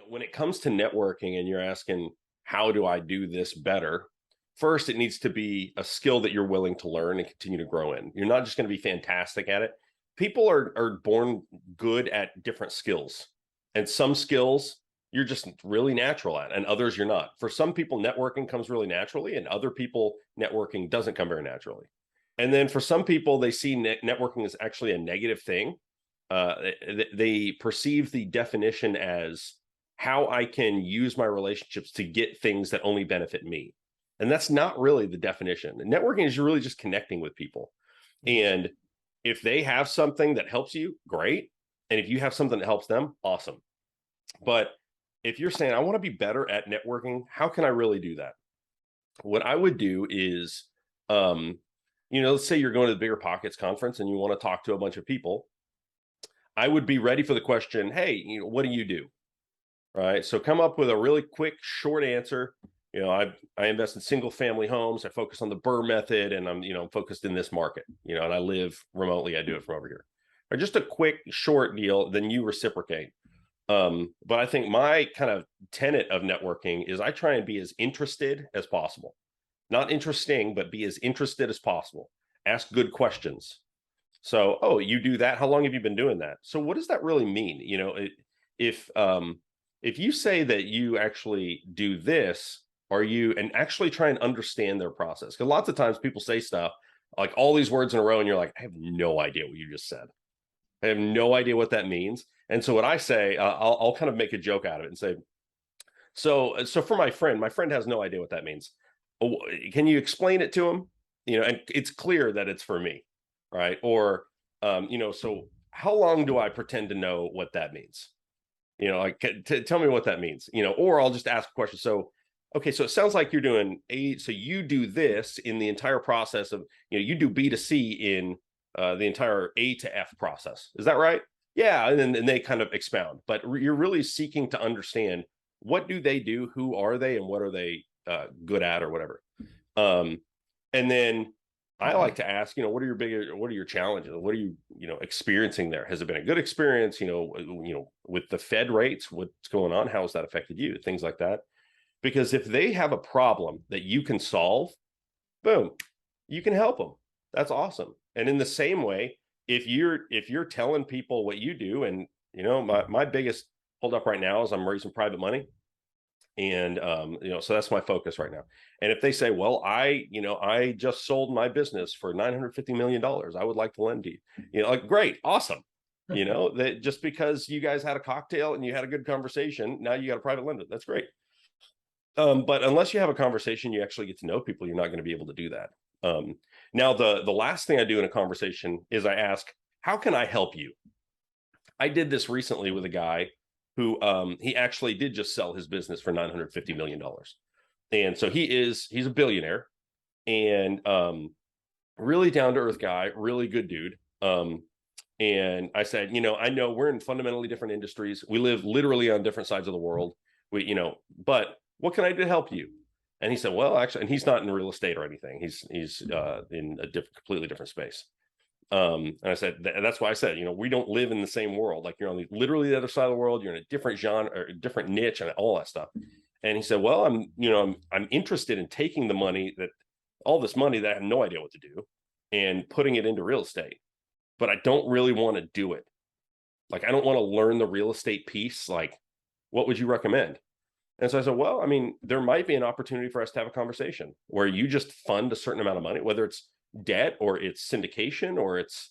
when it comes to networking and you're asking, how do I do this better? First, it needs to be a skill that you're willing to learn and continue to grow in. You're not just going to be fantastic at it. People are born good at different skills, and some skills you're just really natural at, and others you're not. For some people, networking comes really naturally, and other people, networking doesn't come very naturally. And then for some people, they see networking as actually a negative thing. They perceive the definition as how I can use my relationships to get things that only benefit me. And that's not really the definition. Networking is really just connecting with people. And if they have something that helps you, great. And if you have something that helps them, awesome. But if you're saying, I want to be better at networking, how can I really do that? What I would do is, let's say you're going to the Bigger Pockets conference and you want to talk to a bunch of people. I would be ready for the question, hey, what do you do? Right. So come up with a really quick, short answer. I invest in single family homes. I focus on the Burr method, and I'm, focused in this market, and I live remotely. I do it from over here. Or just a quick, short deal, then you reciprocate. But I think my kind of tenet of networking is I try and be as interested as possible. Not interesting, but be as interested as possible. Ask good questions. So, oh, you do that? How long have you been doing that? So what does that really mean? If you say that you actually do this, and actually try and understand their process? Because lots of times people say stuff like all these words in a row, and you're like, I have no idea what you just said. I have no idea what that means. And so what I say, I'll kind of make a joke out of it and say, so for my friend has no idea what that means. Oh, can you explain it to him? And it's clear that it's for me, right? Or, so how long do I pretend to know what that means? Tell me what that means, or I'll just ask a question. So, okay, so it sounds like you're doing so you do this in the entire process of, you do B2C in the entire A to F process. Is that right? Yeah. And they kind of expound, but you're really seeking to understand, what do they do? Who are they? And what are they good at, or whatever? And then I like to ask, what are your challenges? What are you, experiencing there? Has it been a good experience? With the Fed rates, what's going on? How has that affected you? Things like that. Because if they have a problem that you can solve, boom, you can help them. That's awesome. And in the same way, if you're telling people what you do, and my biggest holdup right now is I'm raising private money. And so that's my focus right now. And if they say, well, I just sold my business for $950 million, I would like to lend to you, like, great, awesome. That just because you guys had a cocktail and you had a good conversation, now you got a private lender. That's great. But unless you have a conversation, you actually get to know people, you're not going to be able to do that. Now, the last thing I do in a conversation is I ask, how can I help you? I did this recently with a guy who he actually did just sell his business for $950 million. And so he's a billionaire, and really down to earth guy, really good dude. And I said, I know we're in fundamentally different industries. We live literally on different sides of the world. But what can I do to help you? And he said, well, actually, and he's not in real estate or anything. He's in a completely different space. And I said, that's why I said, we don't live in the same world. Like, you're on literally the other side of the world. You're in a different genre or a different niche and all that stuff. And he said, well, I'm interested in taking all this money that I have no idea what to do, and putting it into real estate, but I don't really want to do it. Like, I don't want to learn the real estate piece. Like, what would you recommend? And so I said, well, there might be an opportunity for us to have a conversation where you just fund a certain amount of money, whether it's debt or it's syndication or it's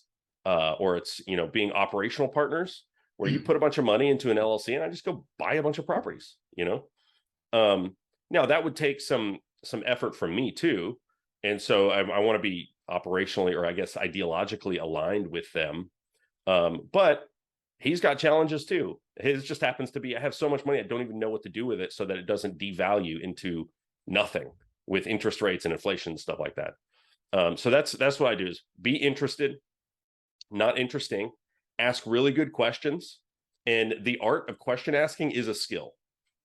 being operational partners, where you put a bunch of money into an LLC and I just go buy a bunch of properties. Now that would take some effort from me too, and so I want to be operationally, or I guess ideologically, aligned with them. But he's got challenges too. His just happens to be, I have so much money, I don't even know what to do with it, so that it doesn't devalue into nothing with interest rates and inflation and stuff like that. So that's what I do, is be interested, not interesting, ask really good questions. And the art of question asking is a skill.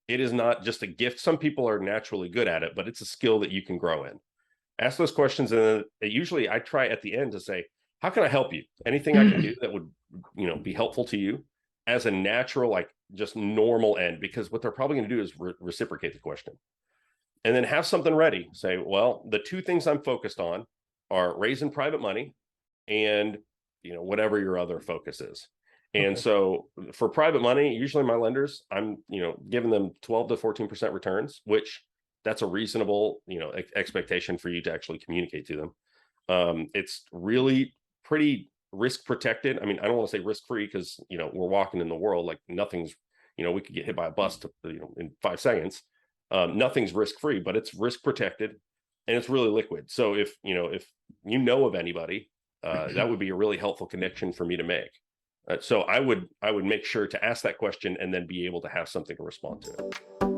It is not just a gift. Some people are naturally good at it, but it's a skill that you can grow in. Ask those questions. And then usually I try at the end to say, how can I help you? Anything I can do that would, be helpful to you, as a natural, like, just normal end, because what they're probably going to do is reciprocate the question. And then have something ready. Say, well, the two things I'm focused on are raising private money and, whatever your other focus is. And so for private money, usually my lenders, I'm, giving them 12 to 14% returns, which that's a reasonable, expectation for you to actually communicate to them. It's really pretty risk protected. I mean, I don't want to say risk free, because, we're walking in the world like nothing's, we could get hit by a bus in 5 seconds. Nothing's risk free, but it's risk protected, and it's really liquid. So if you know of anybody, that would be a really helpful connection for me to make. So I would make sure to ask that question and then be able to have something to respond to it.